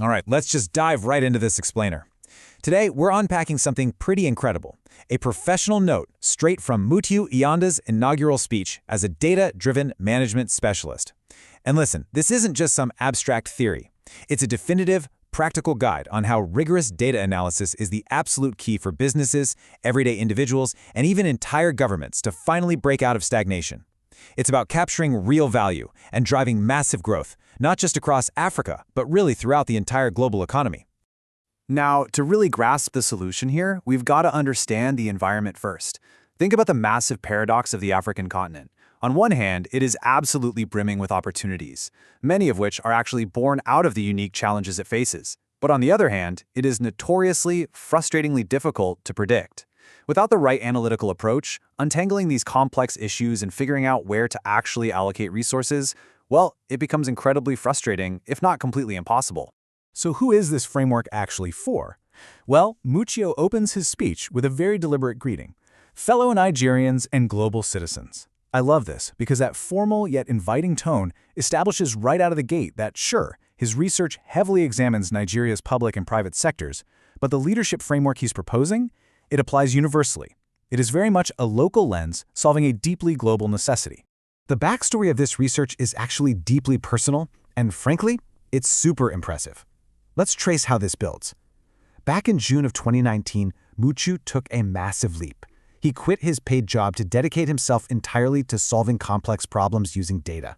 All right, let's just dive right into this explainer. Today, we're unpacking something pretty incredible, a professional note straight from Muthu Iyanda's inaugural speech as a data-driven management specialist. And listen, this isn't just some abstract theory. It's a definitive, practical guide on how rigorous data analysis is the absolute key for businesses, everyday individuals, and even entire governments to finally break out of stagnation. It's about capturing real value and driving massive growth, not just across Africa, but really throughout the entire global economy. Now, to really grasp the solution here, we've got to understand the environment first. Think about the massive paradox of the African continent. On one hand, it is absolutely brimming with opportunities, many of which are actually born out of the unique challenges it faces. But on the other hand, it is notoriously, frustratingly difficult to predict. Without the right analytical approach, untangling these complex issues and figuring out where to actually allocate resources, well, it becomes incredibly frustrating, if not completely impossible. So who is this framework actually for? Well, Muthu opens his speech with a very deliberate greeting. Fellow Nigerians and global citizens. I love this because that formal yet inviting tone establishes right out of the gate that, sure, his research heavily examines Nigeria's public and private sectors, but the leadership framework he's proposing, it applies universally. It is very much a local lens solving a deeply global necessity. The backstory of this research is actually deeply personal, and frankly, it's super impressive. Let's trace how this builds. Back in June of 2019, Muthu took a massive leap. He quit his paid job to dedicate himself entirely to solving complex problems using data.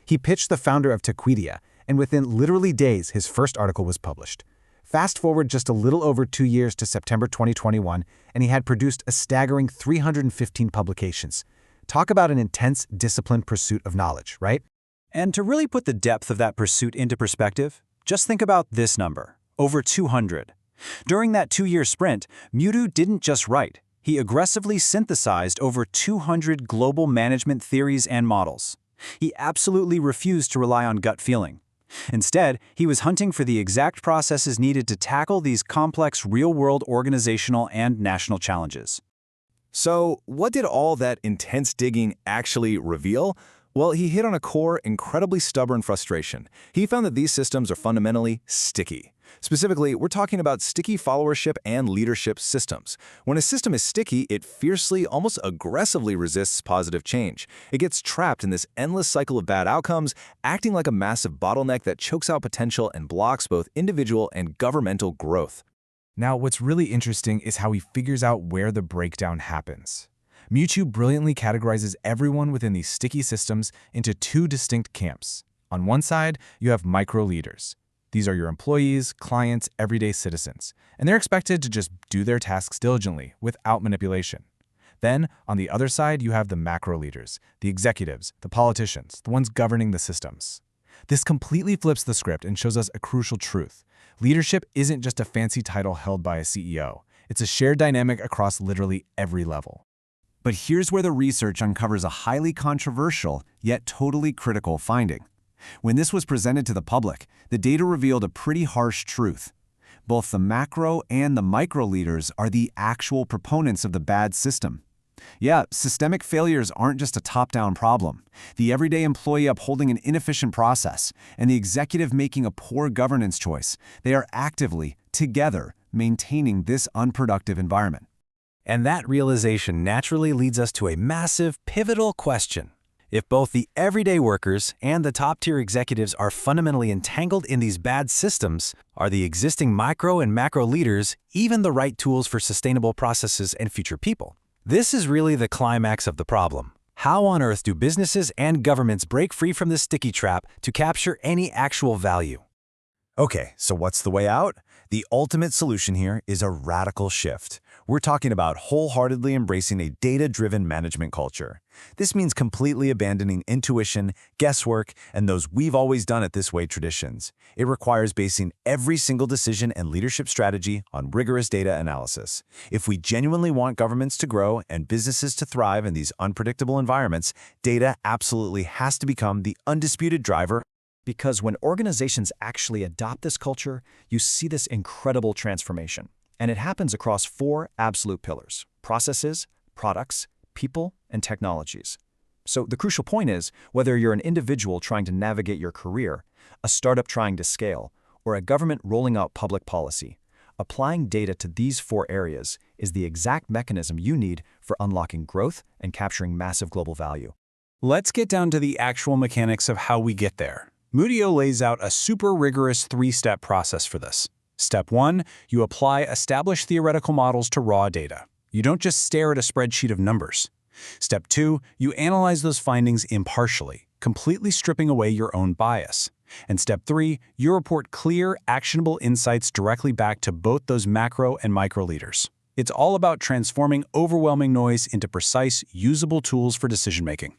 He pitched the founder of Tequidia, and within literally days, his first article was published. Fast forward just a little over 2 years to September 2021, and he had produced a staggering 315 publications. Talk about an intense, disciplined pursuit of knowledge, right? And to really put the depth of that pursuit into perspective, just think about this number, over 200. During that 2-year sprint, Muthu didn't just write. He aggressively synthesized over 200 global management theories and models. He absolutely refused to rely on gut feeling. Instead, he was hunting for the exact processes needed to tackle these complex real-world organizational and national challenges. So, what did all that intense digging actually reveal? Well, he hit on a core, incredibly stubborn frustration. He found that these systems are fundamentally sticky. Specifically, we're talking about sticky followership and leadership systems. When a system is sticky, it fiercely, almost aggressively resists positive change. It gets trapped in this endless cycle of bad outcomes, acting like a massive bottleneck that chokes out potential and blocks both individual and governmental growth. Now, what's really interesting is how he figures out where the breakdown happens. Muthu brilliantly categorizes everyone within these sticky systems into 2 distinct camps. On one side, you have micro-leaders. These are your employees, clients, everyday citizens, and they're expected to just do their tasks diligently without manipulation. Then, on the other side, you have the macro-leaders, the executives, the politicians, the ones governing the systems. This completely flips the script and shows us a crucial truth. Leadership isn't just a fancy title held by a CEO. It's a shared dynamic across literally every level. But here's where the research uncovers a highly controversial, yet totally critical finding. When this was presented to the public, the data revealed a pretty harsh truth. Both the macro and the micro leaders are the actual proponents of the bad system. Yeah, systemic failures aren't just a top-down problem. The everyday employee upholding an inefficient process and the executive making a poor governance choice, they are actively, together, maintaining this unproductive environment. And that realization naturally leads us to a massive, pivotal question. If both the everyday workers and the top-tier executives are fundamentally entangled in these bad systems, are the existing micro and macro leaders even the right tools for sustainable processes and future people? This is really the climax of the problem. How on earth do businesses and governments break free from this sticky trap to capture any actual value? Okay, so what's the way out? The ultimate solution here is a radical shift. We're talking about wholeheartedly embracing a data-driven management culture. This means completely abandoning intuition, guesswork, and those we've always done it this way traditions. It requires basing every single decision and leadership strategy on rigorous data analysis. If we genuinely want governments to grow and businesses to thrive in these unpredictable environments, data absolutely has to become the undisputed driver. Because when organizations actually adopt this culture, you see this incredible transformation. And it happens across 4 absolute pillars: processes, products, people, and technologies. So the crucial point is, whether you're an individual trying to navigate your career, a startup trying to scale, or a government rolling out public policy. Applying data to these 4 areas is the exact mechanism you need for unlocking growth and capturing massive global value. Let's get down to the actual mechanics of how we get there. Mudio lays out a super rigorous 3-step process for this. Step 1, you apply established theoretical models to raw data. You don't just stare at a spreadsheet of numbers. Step 2, you analyze those findings impartially, completely stripping away your own bias. And step 3, you report clear, actionable insights directly back to both those macro and micro leaders. It's all about transforming overwhelming noise into precise, usable tools for decision-making.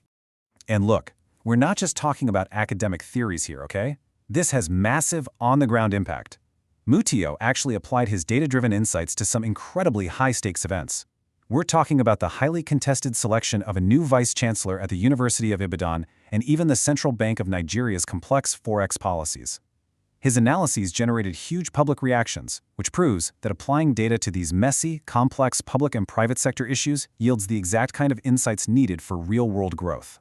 And look, we're not just talking about academic theories here, okay? This has massive, on-the-ground impact. Mutiu actually applied his data-driven insights to some incredibly high-stakes events. We're talking about the highly contested selection of a new vice-chancellor at the University of Ibadan and even the Central Bank of Nigeria's complex Forex policies. His analyses generated huge public reactions, which proves that applying data to these messy, complex public and private sector issues yields the exact kind of insights needed for real-world growth.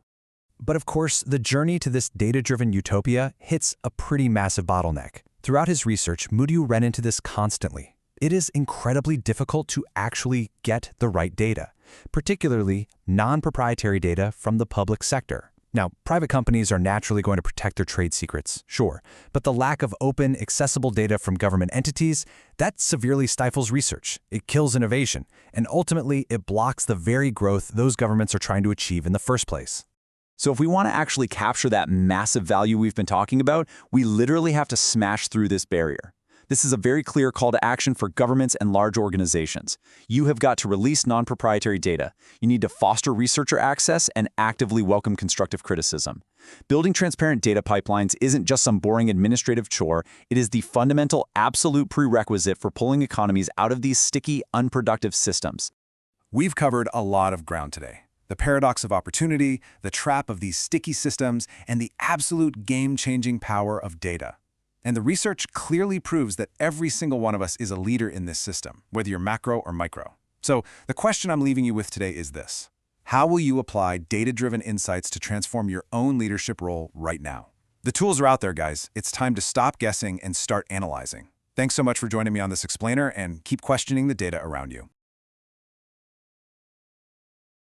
But of course, the journey to this data-driven utopia hits a pretty massive bottleneck. Throughout his research, Mutiu ran into this constantly. It is incredibly difficult to actually get the right data, particularly non-proprietary data from the public sector. Now, private companies are naturally going to protect their trade secrets, sure, but the lack of open, accessible data from government entities, that severely stifles research, it kills innovation, and ultimately it blocks the very growth those governments are trying to achieve in the first place. So if we want to actually capture that massive value we've been talking about, we literally have to smash through this barrier. This is a very clear call to action for governments and large organizations. You have got to release non-proprietary data. You need to foster researcher access and actively welcome constructive criticism. Building transparent data pipelines isn't just some boring administrative chore. It is the fundamental, absolute prerequisite for pulling economies out of these sticky, unproductive systems. We've covered a lot of ground today. The paradox of opportunity, the trap of these sticky systems, and the absolute game-changing power of data. And the research clearly proves that every single one of us is a leader in this system, whether you're macro or micro. So the question I'm leaving you with today is this: how will you apply data-driven insights to transform your own leadership role right now? The tools are out there, guys. It's time to stop guessing and start analyzing. Thanks so much for joining me on this explainer, and keep questioning the data around you.